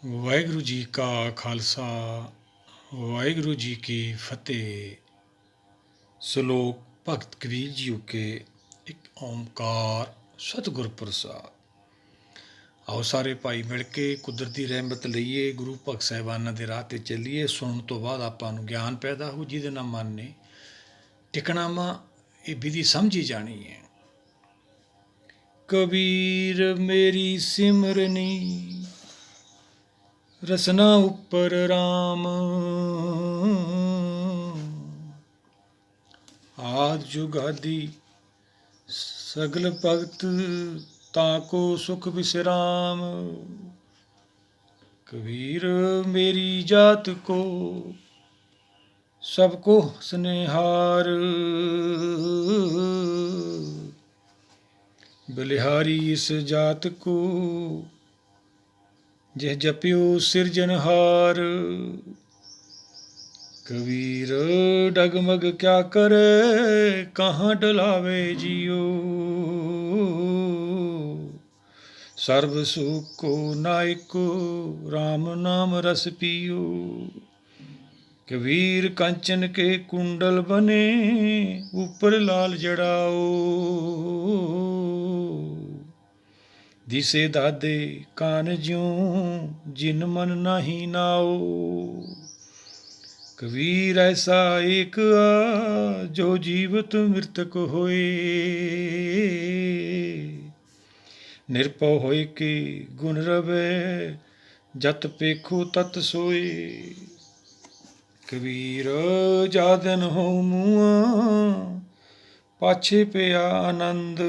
ਵਾਹਿਗੁਰੂ ਜੀ ਕਾ ਖਾਲਸਾ ਵਾਹਿਗੁਰੂ ਜੀ ਕੀ ਫਤਿਹ। ਸ਼ਲੋਕ ਭਗਤ ਕਬੀਰ ਜੀ ਕੇ ਇੱਕ ਓਮਕਾਰ ਸਤਿਗੁਰ ਪ੍ਰਸਾਦ। ਆਓ ਸਾਰੇ ਭਾਈ ਮਿਲ ਕੇ ਕੁਦਰਤੀ ਰਹਿਮਤ ਲਈਏ, ਗੁਰੂ ਭਗਤ ਸਾਹਿਬਾਨਾਂ ਦੇ ਰਾਹ ਤੇ ਚੱਲੀਏ। ਸੁਣਨ ਤੋਂ ਬਾਅਦ ਆਪਾਂ ਨੂੰ ਗਿਆਨ ਪੈਦਾ ਹੋ, ਜਿਹਦੇ ਨਾਲ ਮਨ ਨੇ ਟਿਕਣਾ ਵਾ। ਇਹ ਵਿਧੀ ਸਮਝੀ ਜਾਣੀ ਹੈ। ਕਬੀਰ ਮੇਰੀ ਸਿਮਰਨੀ ਰਸਨਾ ਉੱਪਰ ਰਾਮ, ਆਦਿ ਜੁਗਾਦੀ ਸਗਲ ਭਗਤ ਤਾਂ ਕੋ ਸੁਖ ਵਿਸਰਾਮ। ਕਬੀਰ ਮੇਰੀ ਜਾਤ ਕੋ ਸਭ ਕੋ ਸਨੇਹਾਰ, ਬਲਿਹਾਰੀ ਇਸ ਜਾਤ ਕੋ ਜਿਹ ਜਪਿਓ ਸਿਰਜਨਹਾਰ। ਕਬੀਰ ਡਗਮਗ ਕਿਆ ਕਰੇ ਕਹਾਂ ਡਲਾਵੇ ਜੀਓ, ਸਰਬ ਸੁਖ ਕੋ ਨਾਇਕੋ ਰਾਮ ਨਾਮ ਰਸ ਪੀਓ। ਕਬੀਰ ਕੰਚਨ ਕੇ ਕੁੰਡਲ ਬਨੇ ਉੱਪਰ ਲਾਲ ਜੜਾਓ, ਦਿਸੇ ਦਾਦੇ ਕਾਨ ਜਿਉ ਜਿਨ ਮਨ ਨਾਹੀ ਨਾਓ। ਕਬੀਰ ਐਸਾ ਏਕ ਆ ਜੋ ਜੀਵਤ ਮ੍ਰਿਤਕ ਹੋਏ, ਨਿਰਭਉ ਹੋਇ ਕੇ ਗੁਣ ਰਵੇ ਜਤ ਪੇਖੋ ਤਤ ਸੋਏ। ਕਬੀਰ ਜਾ ਦਿਨ ਹੋ ਮੂਆ ਪਾਛੇ ਪਿਆ ਆਨੰਦ,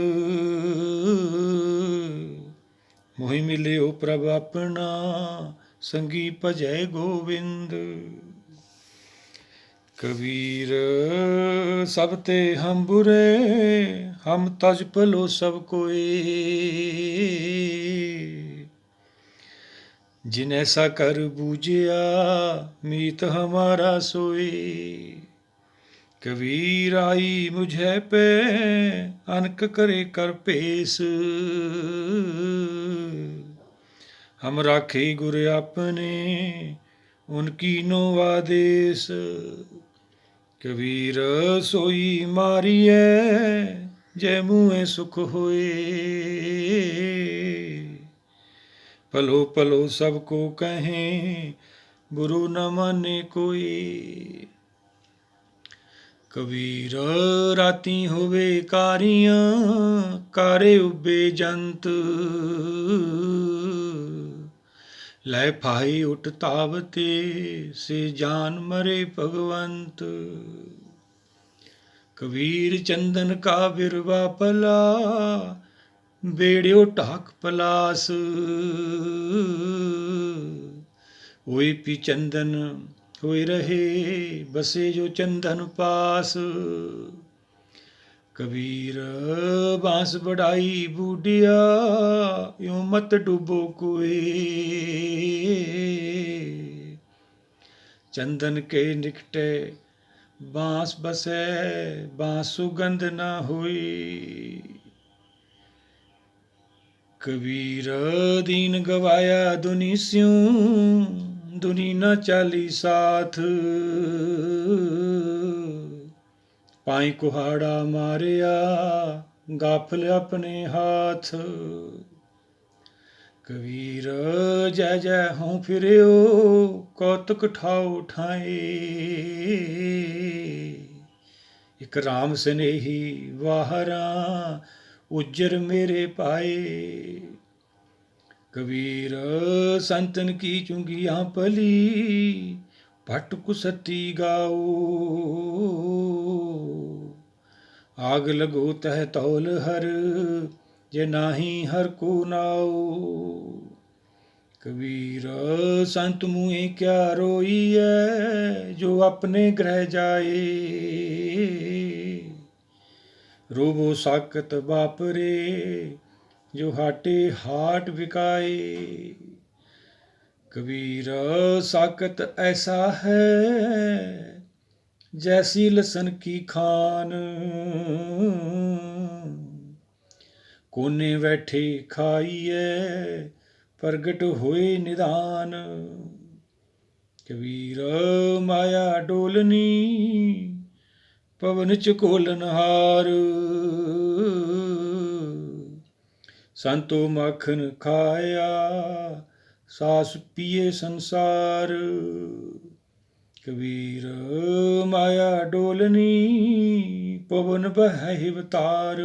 ਮੋਹਿ ਮਿਲਿਓ ਪ੍ਰਭ ਆਪਣਾ ਸੰਗੀ ਭਜੈ ਗੋਵਿੰਦ। ਕਬੀਰ ਸਭ ਤੇ ਹਮ ਬੁਰੇ ਹਮ ਤਜ ਭਲੋ ਸਭ ਕੋਏ, ਜਿਨ ਐਸਾ ਕਰ ਬੂਝਿਆ ਮੀਤ ਹਮਾਰਾ ਸੋਏ। ਕਬੀਰ ਆਈ ਮੁਝੇ ਪੇ ਅਨਕ करे कर पेश, हम राखे गुर अपने उनकी नो आदेश। कबीर सोई मारिए जय मुँहे सुख होए, पलो पलो सबको कहें बुरु न माने कोई। कबीर राती होवे कारियां कारे उबे जंत, लै फाही उठ तावते से जान मरे भगवंत। कबीर चंदन का बिरवा पला बेड़ियो ढाक पलास, होई पी चंदन होए रहे बसे जो चंदन पास। कबीर बांस बढ़ाई बूढ़िया यूं मत डूबो कोई, चंदन के निकटे बांस बसे बांस सुगंध न हुई। कबीर दीन गवाया दुनि स्यूं दुनि न चाली साथ, पाई कुहाड़ा मारिया गाफल अपने हाथ। कबीर जय जय हों फिरियो कौतुक ठाओ ठाए, एक राम स्नेही वाहरा उज्जर मेरे पाए। कबीर संतन की चुंगियां पली भट्ट कुसती गाओ, आग लगो तह तौल हर जे नाही हर को नाओ। कबीर संत मुँहे क्या रोइए जो अपने ग्रह जाए, रोबो साकत बापरे जो हाटे हाट बिकाए। कबीर साकत ऐसा है जैसी लसन की खान, कोने बैठे खाइए ਪ੍ਰਗਟ ਹੋਏ ਨਿਧਾਨ। ਕਬੀਰ ਮਾਇਆ ਡੋਲਨੀ ਪਵਨ ਚ ਘੋਲਨਹਾਰ। ਸੰਤੋ ਮੱਖਣ ਖਾਇਆ ਸਾਸ ਪੀਏ ਸੰਸਾਰ। ਕਬੀਰ ਮਾਇਆ ਡੋਲਨੀ ਪਵਨ ਬਹਿ ਅਵਤਾਰ।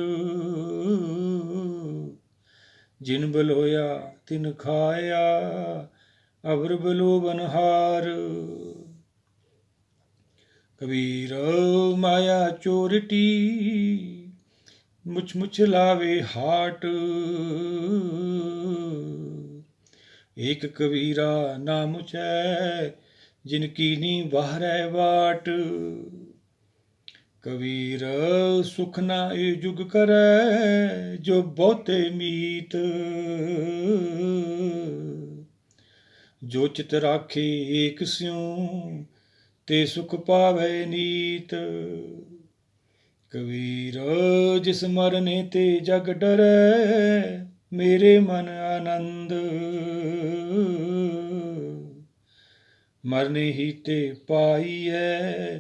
ਜਿਨ ਬਲੋਇਆ ਤਿਨ ਖਾਇਆ ਅਵਰ ਬਲੋ ਬਨਹਾਰ। ਕਬੀਰ ਮਾਇਆ ਚੋਰਟੀ ਮੁਛ ਮੁਛ ਲਾਵੇ ਹਾਟ। ਏਕ ਕਬੀਰਾ ਨਾ ਮੁਚੈ ਜਿਨ ਕੀਨੀ ਬਾਹਰੈ ਵਾਟ। ਕਬੀਰ ਸੁਖ ਨਾ ਏ ਜੁਗ ਕਰੈ ਜੋ ਬਹੁਤੇ ਮੀਤ। ਜੋ ਚਿਤ ਰਾਖੇ ਏਕ ਸਿਉ ਤੇ ਸੁਖ ਪਾਵੈ ਨੀਤ। ਕਬੀਰ ਜਿਸ ਮਰਨੇ ਤੇ ਜਗ ਡਰੈ ਮੇਰੇ ਮਨ ਆਨੰਦ। ਮਰਨੇ ਹੀ ਤੇ ਪਾਈਐ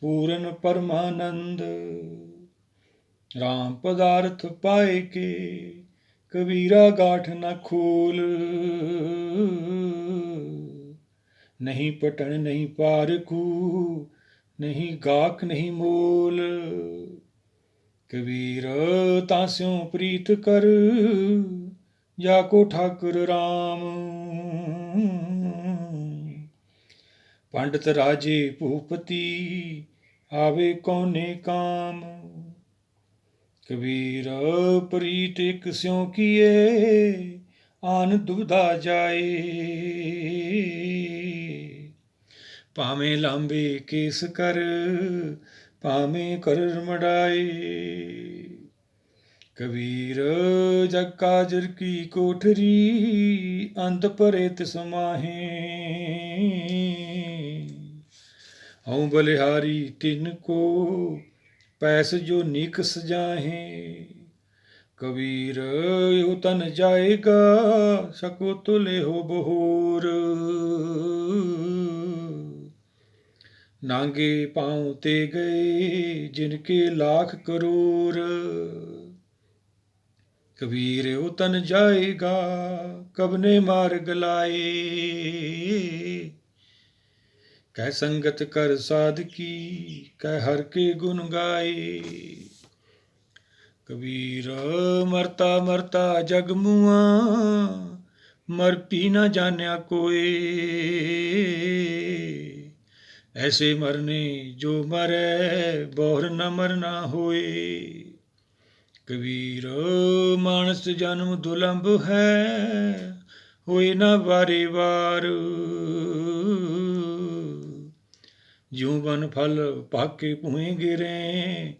ਪੂਰਨ ਪਰਮਾਨੰਦ। ਰਾਮ ਪਦਾਰਥ ਪਾਏ ਕੇ ਕਬੀਰਾ ਗਾਠ ਨਾ ਖੋਲ। ਨਹੀਂ ਪਟਣ ਨਹੀਂ ਪਾਰਖੂ ਨਹੀਂ ਗਾਖ ਨਹੀਂ ਮੋਲ। ਕਬੀਰ ਤਾਂ ਸਿਉ ਪ੍ਰੀਤ ਕਰ ਜਾ ਕੋ ਠਾਕੁਰ ਰਾਮ। ਪੰਡਤ ਰਾਜੇ ਭੂਪਤੀ ਆਵੇ ਕੌਣੇ ਕਾਮ। ਕਬੀਰ ਪ੍ਰੀਤ ਇਕ ਸਿਉ ਕੀਏ ਆਨ ਦੁਬਿਧਾ ਜਾਏ। ਭਾਵੇਂ ਲਾਂਬੇ ਕੇਸ ਕਰ ਭਾਵੇਂ ਕਰ ਮੜਾਏ। ਕਬੀਰ ਜਗ ਕਾਜਰ ਕੀ ਕੋਠਰੀ ਅੰਧ ਭਰੇ ਤਿਸ ਮਾਹੇ। ਹਉ ਬਲਿਹਾਰੀ ਤਿਨ ਕੋ ਪੈਸ ਜੋ ਨੀਕ ਸਜਾਹੇ। ਕਬੀਰ ਇਹੋ ਤਨ ਜਾਏਗਾ ਸਕੋ ਤੁਲੇ ਹੋ ਬਹੂਰ। ਨਾਂਗੇ ਪਾਉ ਤੇ ਗਏ ਜਿਨ ਕੇ ਲਾਖ ਕਰੋੜ। ਕਬੀਰ ਇਹੋ ਤਨ ਜਾਏਗਾ ਕਬਨੇ ਮਾਰਗ ਲਾਏ। ਕਹਿ ਸੰਗਤ ਕਰ ਸਾਧਕੀ ਕਹਿ ਹਰ ਕੇ ਗੁਣ ਗਾਏ। ਕਬੀਰ ਮਰਤਾ ਮਰਤਾ ਜਗ ਮੁਆ ਮਰ ਪੀ ਨਾ ਜਾਣਿਆ ਕੋਏ। ਐਸੇ ਮਰਨੇ ਜੋ ਮਰੈ ਬੋਹਰ ਨ ਮਰਨਾ ਹੋਏ। ਕਬੀਰ ਮਾਨਸ ਜਨਮ ਦੁਲੰਭ ਹੈ ਹੋਏ ਨਾ ਵਾਰੇ ਵਾਰ। ਜਿਉ ਬਨ ਫਲ ਪਾਕੇ ਭੂਏ ਗਿਰੇ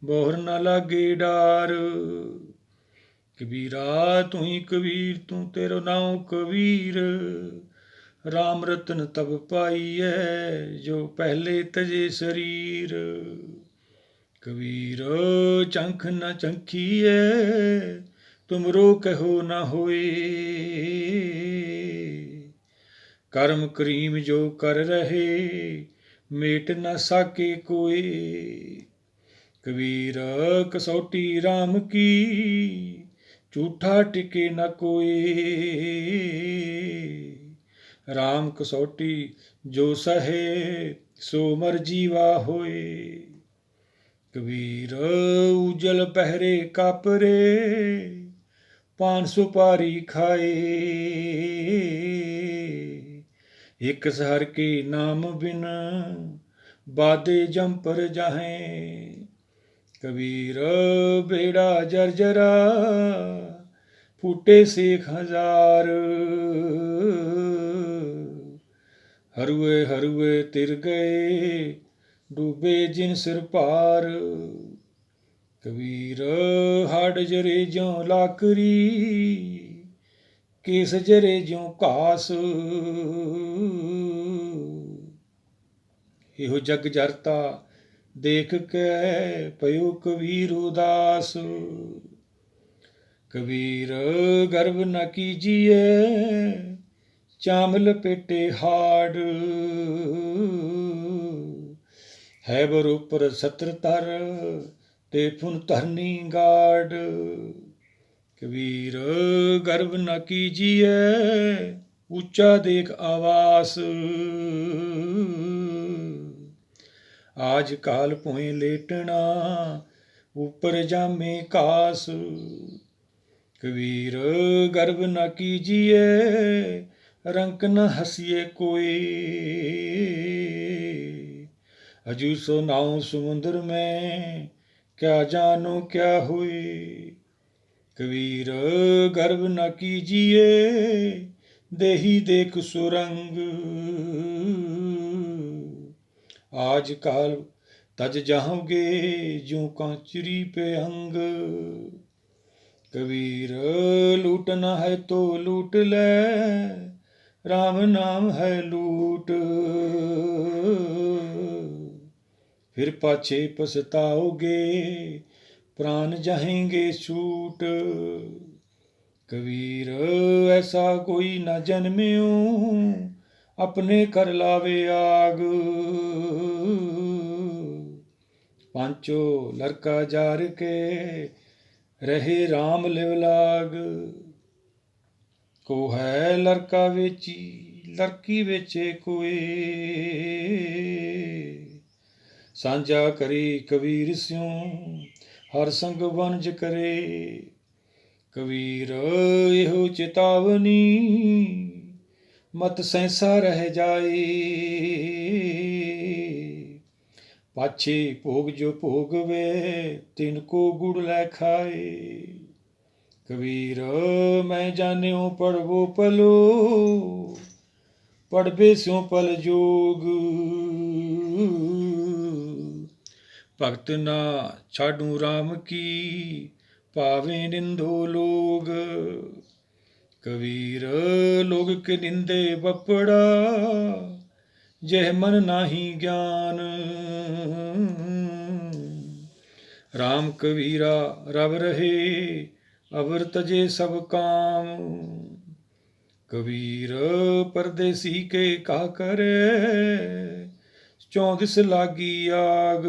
ਬੋਹਰ ਨ ਲਾਗੇ ਡਾਰ। ਕਬੀਰਾ ਤੂੰ ਹੀ ਕਬੀਰ ਤੂੰ ਤੇਰੋ ਨਾਉ ਕਬੀਰ। ਰਾਮ ਰਤਨ ਤਬ ਪਾਈਐ ਜੋ ਪਹਿਲੇ ਤਜੇ ਸਰੀਰ। ਕਬੀਰ ਚੰਖ ਨ ਚੰਖੀਐ ਤੁਮਰੋ ਕਹੋ ਨ ਹੋਏ। ਕਰਮ ਕਰੀਮ ਜੋ ਕਰ ਰਹੇ ਮੇਟ ਨ ਸਾਕੇ ਕੋਏ। ਕਬੀਰ ਕਸੌਟੀ ਰਾਮ ਕੀ ਝੂਠਾ ਟਿਕੇ ਨ ਕੋਏ। ਰਾਮ ਕਸੌਟੀ ਜੋ ਸਹੇ ਸੋ ਮਰ ਜੀਵਾ ਹੋਏ। ਕਬੀਰ ਉਜਲ ਪਹਿਰੇ ਕਾਪਰੇ ਪਾਨ ਸੁਪਾਰੀ ਖਾਏ। ਇਕ ਸਹਰ ਕੇ ਨਾਮ ਬਿਨ ਬਾਦੇ ਜੰਪਰ ਜਾਹੇ। ਕਬੀਰ ਬੇੜਾ ਜਰਜਰਾ ਫੂਟੇ ਸੇਖ ਹਜ਼ਾਰ। ਹਰੂਏ ਹਰੂਏ ਤਿਰ ਗਏ ਡੂਬੇ ਜਿਨ ਸਿਰ ਭਾਰ। ਕਬੀਰ ਹੱਡ ਜਰੇ ਜਿਉ ਲਾਕਰੀ ਕੇਸ ਜਰੇ ਜਿਉ ਘਾਸ। ਇਹੋ ਜਗ ਜਰਤਾ ਦੇਖ ਕੇ ਪਇਓ ਕਬੀਰ ਉਦਾਸ। कबीर गर्व न कीजिए चाम लपेटे हाड़, है बरोपर सत्र तर ते पुन धरनी गाड़। कबीर गर्व न कीजिए ऊंचा देख आवास, आज काल पोए लेटना ऊपर जामे कास। कबीर गर्व न कीजिए रंक न हंसिए कोई, अजू सो नाव समुद्र में क्या जानो क्या हुए। कबीर गर्व न कीजिए देही देख सुरंग, आज काल तज जाओगे जो कांचरी पे अंग। कबीर लूटना है तो लूट ले राम नाम है लूट, फिर पाछे पछताओगे प्राण जाएंगे छूट। कबीर ऐसा कोई न जन्म्यो अपने कर लावे आग, पांचो लड़का जार के रहे राम लिवलाग। को है लड़का वेची लड़की वेचे कोई, सांझा करे कबीर स्यों हर संग वंज करे। कबीर एहो चेतावनी मत सहसा रह जाए, पाछे भोग जो भोगवे तिनको गुड़ लै खाए। कबीर मैं जान्यो पढ़वो पलो पढ़बे स्यों पल जोग, भगत ना छाडू राम की पावे निंदो लोग। कबीर लोग के निंदे बपड़ा जह मन नाही ज्ञान, राम कबीरा रब रहे अवर तजे सब काम। कबीर परदेसी के का करे चौदिस लागी आग,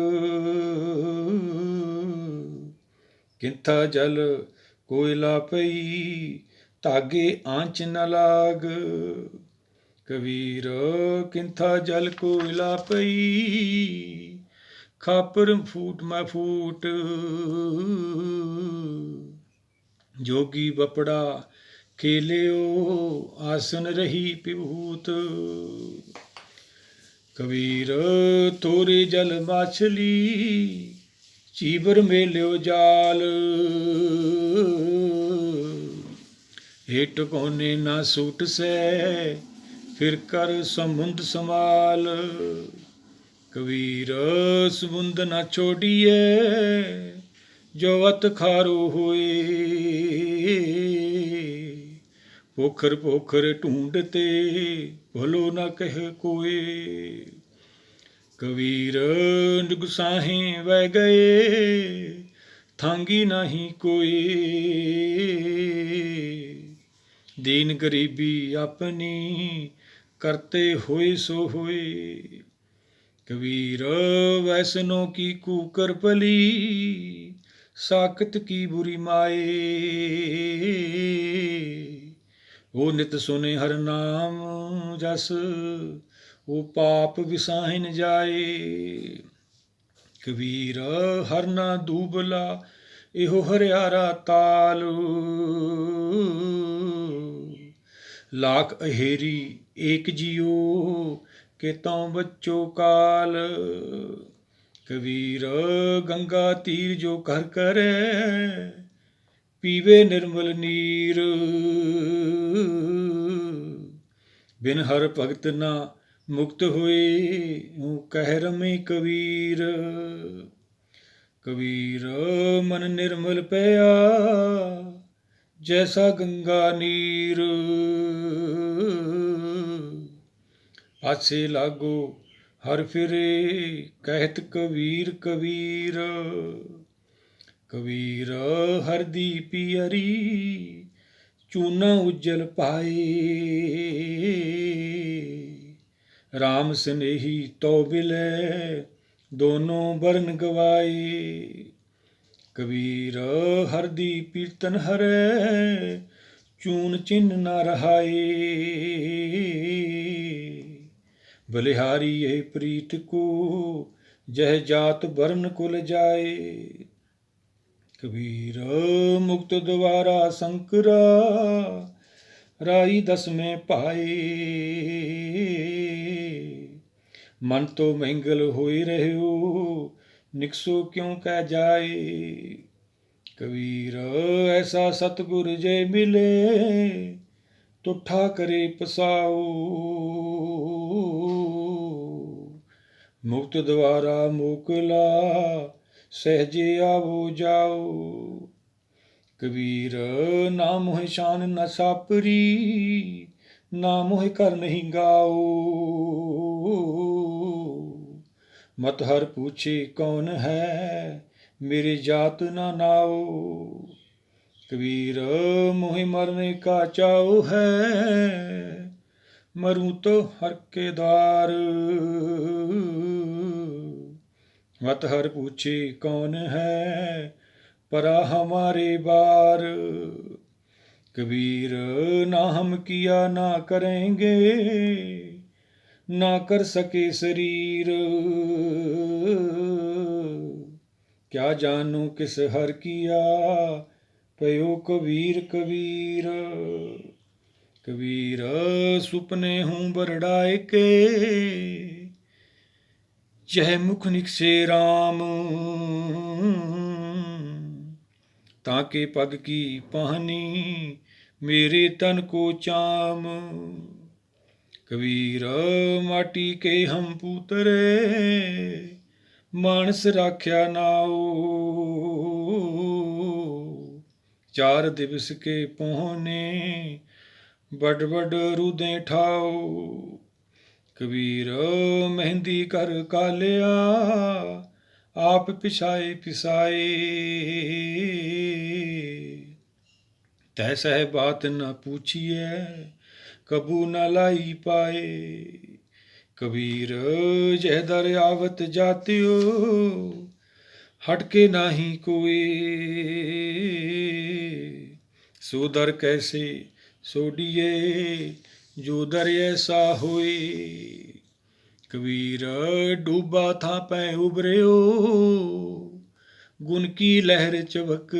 किंथा जल कोयला पई तागे आंच न लाग। कबीर किंथा जल कोयला पई खापर फूट मैं फूट, जोगी बपड़ा खेलियो आसन रही पिभूत। कबीर तोरे जल माछली चीबर मेल्यो जाल, हेठ कोने ना सूट से फिर कर समुंद संभाल। कबीर समुंद ना छोड़िए जोवत खारो होए, पोखर पोखर ढूंढते भलो न कह कोई। कबीर गुसाहे वह गए थांगी नहीं कोई, दीन गरीबी अपनी करते हुए सो हुए। कबीर वैष्णो की कुकर पली साकत की बुरी माए, वो नित सुने हर नाम जस वो पाप विसाहिन जाए। कबीर हर ना दूबला एहो हरियारा ताल, लाख अहेरी एक जियो के तौ बच्चो काल। कबीर गंगा तीर जो कर करे पीवे निर्मल नीर, बिन हर भगत ना मुक्त हुए कह रमे कबीर। कबीर मन निर्मल पया जैसा गंगा नीर, पाछे लागो हर फिरे कहत कबीर कबीर। कबीर हरदी पियरी चूना उज्जल पाए, राम स्नेही तो बिले दोनों बरन गवाए। कबीर हरदी पीर्तन हरे चून चिन्ह न रहाए, बलिहारी ये प्रीत को जह जात बरन कुल जाए। कबीर मुक्त द्वारा शंकरा राई दस में पाए, मन तो मंगल होई रहो निकसो क्यों कह जाए। कबीर ऐसा सतगुर जय मिले तुठा करे पसाओ, मुक्त द्वारा मोकला सहजे आवो जाओ। कबीर ना मोह शान न सापरी ना मोह कर नहीं गाओ, मत हर पूछे कौन है मेरी जात ना नाओ। कबीर मोह मरने का चाओ है मरूं तो हर के द्वार, मत हर पूछे कौन है परा हमारे बार। कबीर ना हम किया ना करेंगे ना कर सके शरीर, क्या जानू किस हर किया पयो कबीर कबीर। कबीर सुपने हूँ बरड़ाए के जह मुख निकसे राम, ताके पग की पाहनी मेरे तन को चाम। कबीर माटी के हम पूतरे मानस राख्या नाओ, चार दिवस के पहुने बड़ बड़ रुदें ठाओ। कबीर मेहंदी कर कालिया आप पिसाए पिसाए, तह सह बात न पूछिए कबू न लाई पाए। कबीर जह दर आवत जातियो हटके नाही कोई, सो दर कैसे सोडिए जो दर ऐसा होए। कबीर डूबा था पै उबरियो गुन की लहर चबक,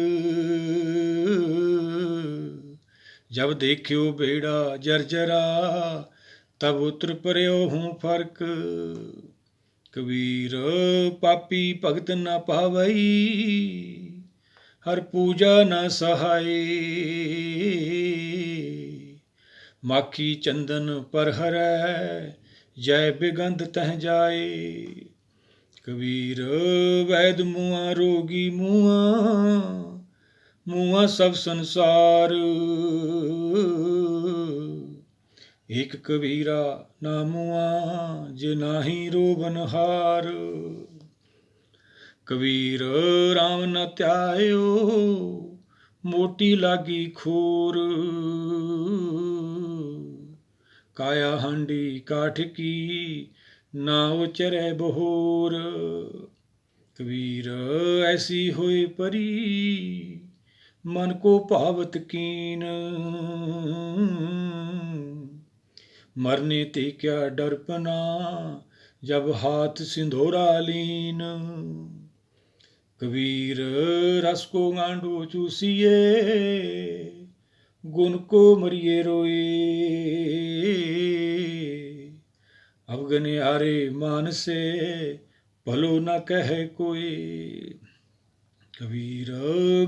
जब देखियो बेड़ा जर्जरा तब उतर पर्यो हूँ फर्क। कबीर पापी भगत न पावई हर पूजा न सहाय, माखी चंदन पर हरै जय बिगंध तह जाए। कबीर वैद मुआ रोगी मुआ मुआ सब संसार, एक कबीरा ना मुआ जे नाही रोबन हार। कबीर राम न त्यायो मोटी लागी खोर, काया हांडी काठ की ना उचरे बहोर। कबीर ऐसी होए परी मन को पावत कीन, मरने ते क्या डरपना जब हाथ सिंधोरा लीन। कबीर रस को गांडो चूसिए गुण को मरिए रोए, अवगन हारे मान से भलो न कहे कोई। कबीर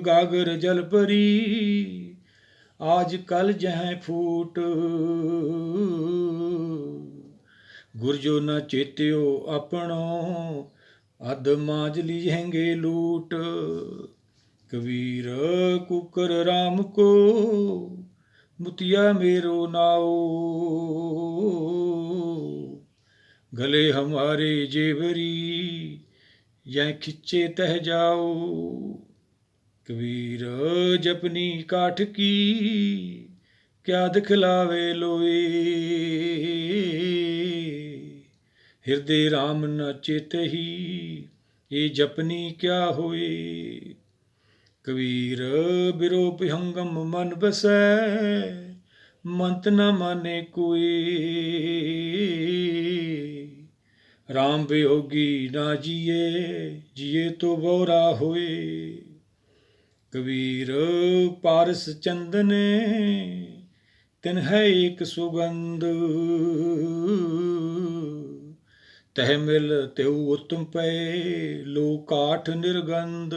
गागर जल परी आज कल जह फूट, गुरजो न चेत्यो अपनो अध मांज लीहेंगे लूट। कबीर कुकर राम को मुतिया मेरो नाओ, गले हमारे जेवरी यह खिच्चे तह जाओ। कबीर जपनी काठ की क्या दिखलावे लोए, हृदय राम न चेते ही ये जपनी क्या होए। कबीर बिरो विहंगम मन बसै, मंत न माने कोई, राम वियोगी ना जिए, जिए तो बोरा होए। कबीर पारस चंदने तिन है एक सुगंध, तह मिल तेऊ उत्तम पे लो काठ निर्गंध।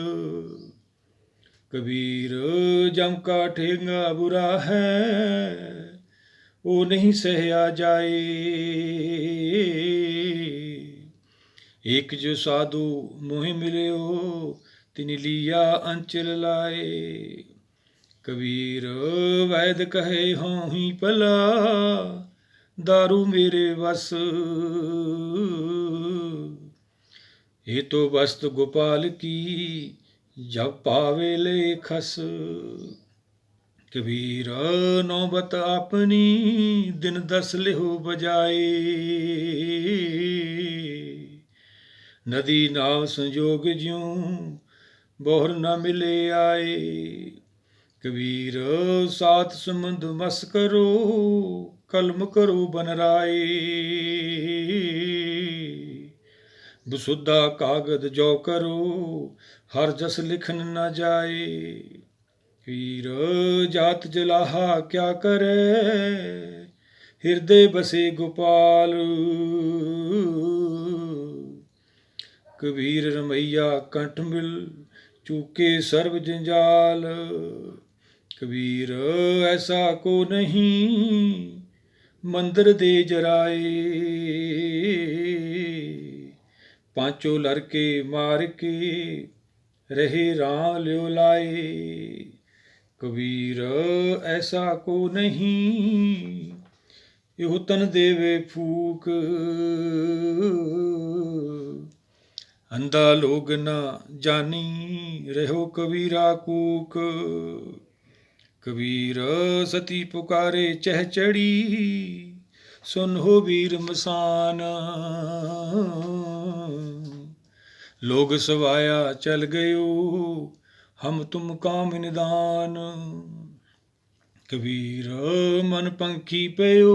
कबीर जम का ठेंगा बुरा है, वो नहीं सहया जाए, एक जो साधु मोहि मिले हो तिन लिया अंचल लाए। कबीर वैद कहे हों ही पला, दारू मेरे बस, ये तो वस्त गोपाल की जब पावे ले खस। कबीर नौबत अपनी दिन 10 लिहो बजाए, नदी नाव संजोग ज्यों बोहर न मिले आए। कबीर सात समुंद मस करो, कलम करो बनराए, बुसुदा कागद जो करो, हर जस लिखन न जाए। कबीर जात जलाहा क्या करे, हृदय बसे गोपाल, कबीर रमैया कंठ मिल चूके सर्व जंजाल। कबीर ऐसा को नहीं मंदिर दे जराए, पांचों लड़के मार के रहे राम ल्यो लाए। कबीर ऐसा को नहीं यो तन देवे फूक, अंधा लोग न जानी रहो कबीरा कूक। कबीर सती पुकारे चह चढ़ी, सुन हो वीर मसान, लोग सवाया चल गयो हम तुम काम निदान। कबीर मन पंखी पयो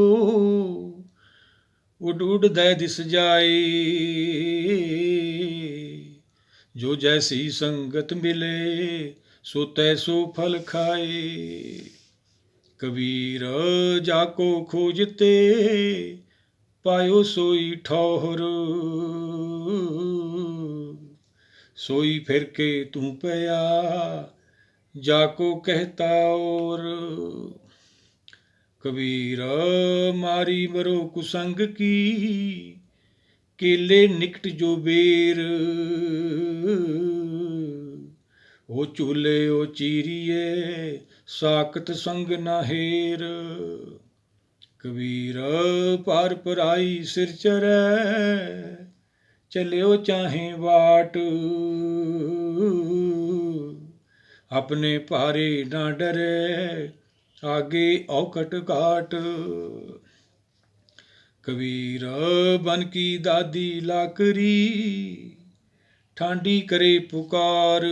उड उड दय दिस जाए, जो जैसी संगत मिले सो तैसो फल खाए। कबीर जाको खोजते पायो सोई ठौर, सोई फिर के तू पया जाको कहता और। कबीर मारी मरो कुसंग की केले निकट जो बेर, ओ चूले ओ चीरिए साकत संग ना हेर। कबीर पार पराई सिर चरै चलियो चाहे वाट, अपने पारे ना डरे आगे औकट घाट। कबीर बन की दादी लाकरी ठांडी करे पुकार,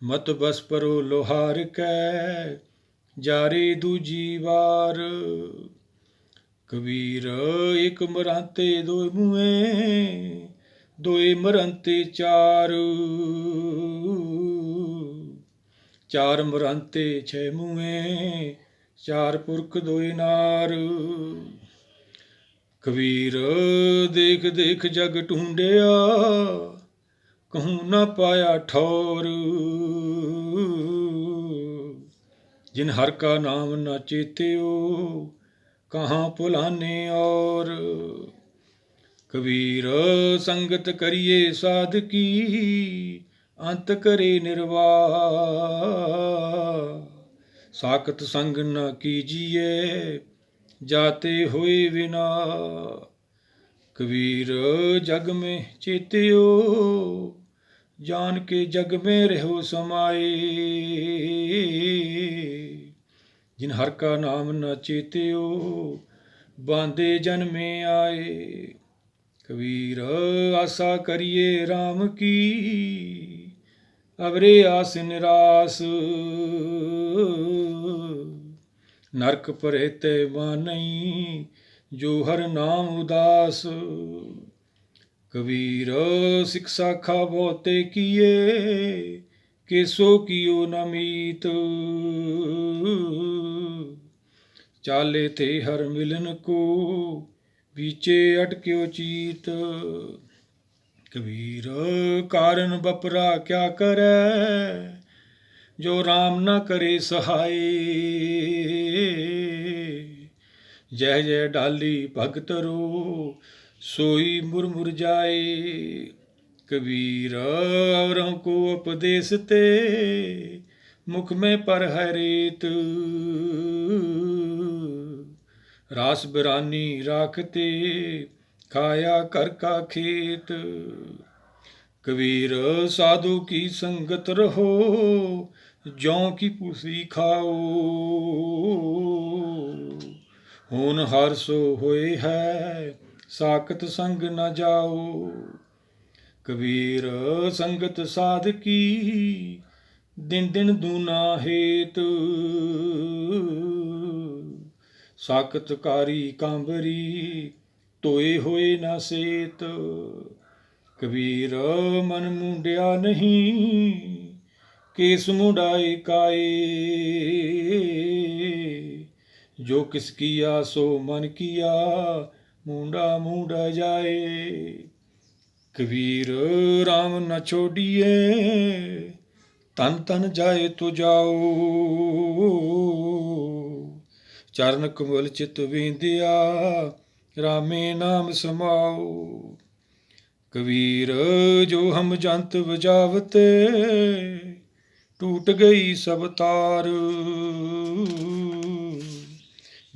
मत बस परो लोहार कै जारे दूजी बार। कबीर एक मरांते दो मुँहे दोए मरंते चार, चार मरांते छे मुँहे चार पुरख दोए नार। कबीर देख देख जग ढूंढिया कहूँ न पाया ठौर, जिन हर का नाम न चेत्यो कहाँ पुलाने और। कबीर संगत करिए साध की अंत करे निर्वाह, साकत संग न कीजिए जाते हुए बिना। कबीर जग में चेत्यो जान के जग में रहो समाए। जिन हर का नाम न चेत्यो, बांधे जन में आए। कबीर आशा करिए राम की, अबरे आस निराश। नरक परे ते मानई, जो हर नाम उदास। कबीर शिक्षा खा बहुते किए, केसो कियो न मीत। चाले थे हर मिलन को, बीचे अटक्यो चीत। कबीर कारण बपरा क्या करे, जो राम न करे सहाय। जय जय डाली भगत रो, सोई मुरमुर जाए। कबीर औरों को उपदेश ते, मुख में पर है रेत। रास बिरानी राखते, खाया कर का खेत। कबीर साधु की संगत रहो, जौ की पुसी खाओ। होनहार सो होए है, साकत संग न जाओ। कबीर संगत साध की, दिन दिन दूना हेत। साकतकारी कांबरी, तोए होए न सेत। कबीर मन मुंडिया नहीं, केस मुंडाए काए। जो किस किया सो मन किया, मुंडा मुंडा जाए। कबीर राम न छोड़िए, तन तन जाए तो जाओ। चरण कमल चित विंदिया, रामे नाम समाओ। कबीर जो हम जंत बजावते, टूट गई सब तार।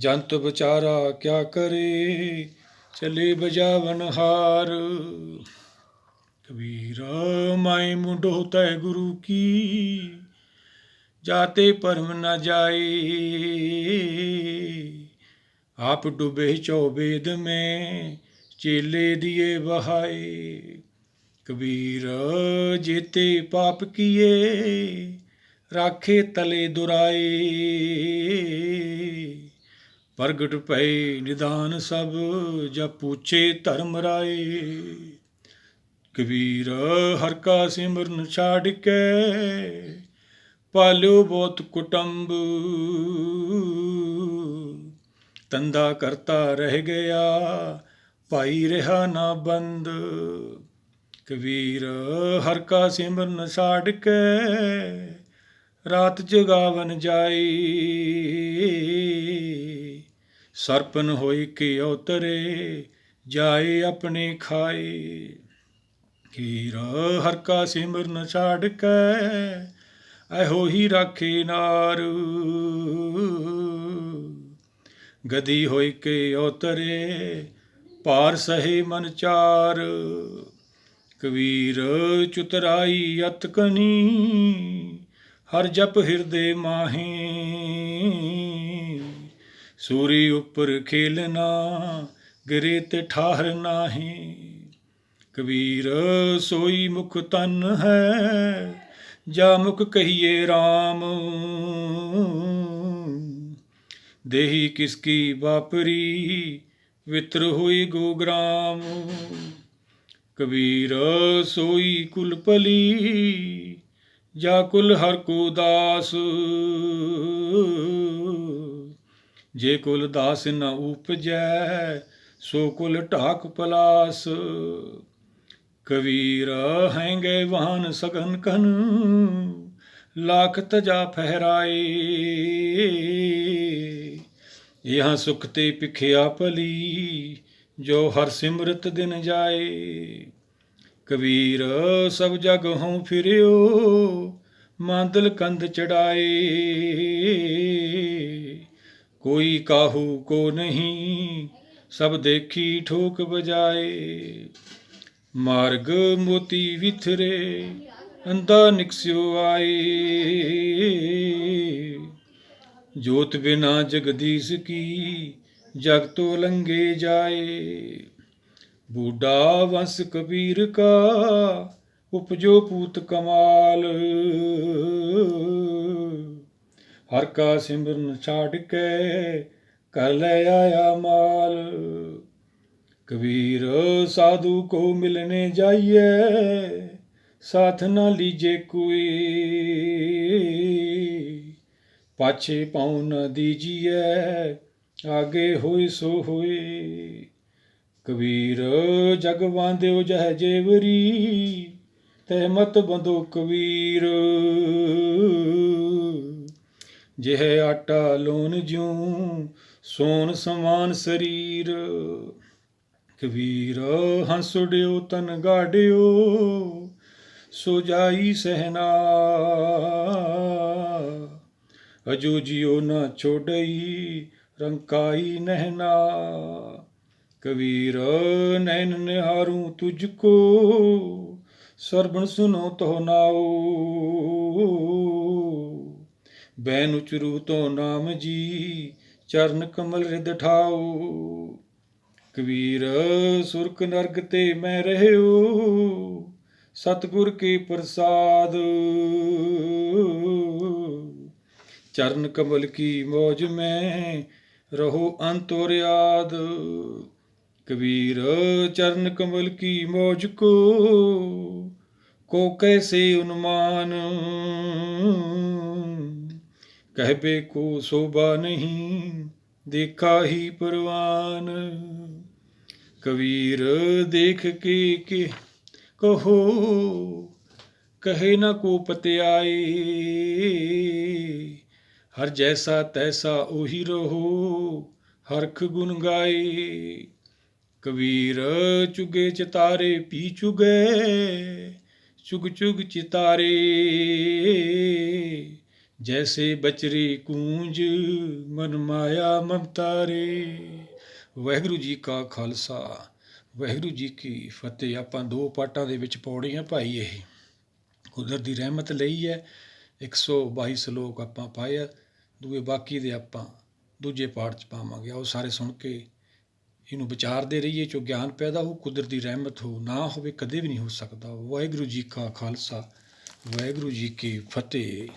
जंत बेचारा क्या करे, चले बजावन हार। कबीर माए मुंडो तय गुरु की, जाते परम न जाए। आप डूबे चौबेद में, चेले दिए बहाए। कबीर जेते पाप किए, राखे तले दुराए। प्रगट भए निदान सब, जब पूछे धर्म राए। कबीर हर का सिमरन छाड़ के, पाल्यो बहुत कुटुंब। तंदा करता रह गया, भाई रहा ना बंद। कबीर हर का सिमरन छाड़ के, रात जगावन जाए। सरपन होई के अवतरे, जाए अपने खाए। हीर हर का सिमरन छाड़ के, ऐहो ही राखे नार। गदी होई के अवतरे, पार सहे मन चार। कबीर चुतराई अत कनी, हर जप हिरदे माहे। सूरी उपर खेलना, गिरे ते ठाहर नाहे। कबीर सोई मुख तन है, जा मुख कहिए राम। देही किसकी बापरी, वित्र हुई गोग्राम। कबीर सोई कुल पली, जा कुल हर को दास। जे कुल दास न उपजै, सो कुल ढाक पलास। कबीर हैंगे वाहन सघन कन, लाख तजा फहराए। यहाँ सुख ते पिखिया पली, जो हर सिमरत दिन जाए। कबीर सब जग हों फिरियो, मांदल कंध चढ़ाए। कोई काहू को नहीं, सब देखी ठोक बजाए। मार्ग मोती विथरे, ਅੰਧਾ ਨਿਕਸਿਓ ਆਏ। ਜੋਤ ਬਿਨਾ ਜਗਦੀਸ਼ ਕੀ, ਜਗ ਤੋ ਲੰਘੇ ਜਾਏ। ਬੂਢਾ ਵੰਸ ਕਬੀਰ ਕਾ, ਉਪਜੋ ਪੂਤ ਕਮਾਲ। ਹਰ ਕਾ ਸਿਮਰਨ ਛਾੜ ਕੇ, ਕਰ ਲੈ ਆਇਆ ਮਾਲ। कबीर साधु को मिलने जाइए, साथ न लीजे कोई। पाछे पाँव न दीजिए, आगे होई सो होई। कबीर जग बांध्यो जह जेवरी, तह मत बंधो कबीर। जिह आटा लोन ज्यों, सोन समान शरीर। कबीर हंस उड्यो तन गाड्यो, सो जाई सहना। अजो जियो न छोड़ई, रंकाई नहना। कबीर नैन निहारूं तुझको, सरबण सुनो तो नाओ। बैन उचरू तो नाम जी, चरण कमल रिद ठाओ। कबीर सुरक नरक ते मैं रहियो, सतगुर के प्रसाद। चरण कमल की मौज में, रहो अंतुर्याद। कबीर चरण कमल की मौज को कैसे उन्मान। कहबे को शोभा नहीं, देखा ही परवान। कबीर देख के कहो, कहे न को पत्याए। हर जैसा तैसा ओही रहो, हरख गुण गाए। कबीर चुगे चितारे पी चुगे, चुग चुग चितारे। जैसे बचरे कूंज, मन माया ममतारे। ਵਾਹਿਗੁਰੂ ਜੀ ਕਾ ਖਾਲਸਾ, ਵਾਹਿਗੁਰੂ ਜੀ ਕੀ ਫਤਿਹ। ਆਪਾਂ 2 ਪਾਠਾਂ ਦੇ ਵਿੱਚ ਪੌੜੀਆਂ ਭਾਈ ਇਹ ਕੁਦਰਤ ਦੀ ਰਹਿਮਤ ਲਈ ਹੈ। 122 ਸ਼ਲੋਕ ਆਪਾਂ ਪਾਏ ਆ। ਦੂਏ ਬਾਕੀ ਦੇ ਆਪਾਂ ਦੂਜੇ ਪਾਠ 'ਚ ਪਾਵਾਂਗੇ। ਆਓ ਸਾਰੇ ਸੁਣ ਕੇ ਇਹਨੂੰ ਵਿਚਾਰਦੇ ਰਹੀਏ। ਚੋ ਗਿਆਨ ਪੈਦਾ ਹੋ, ਕੁਦਰਤ ਦੀ ਰਹਿਮਤ ਹੋ, ਨਾ ਹੋਵੇ ਕਦੇ ਵੀ ਨਹੀਂ ਹੋ ਸਕਦਾ। ਵਾਹਿਗੁਰੂ ਜੀ ਕਾ ਖਾਲਸਾ, ਵਾਹਿਗੁਰੂ ਜੀ ਕੀ ਫਤਿਹ।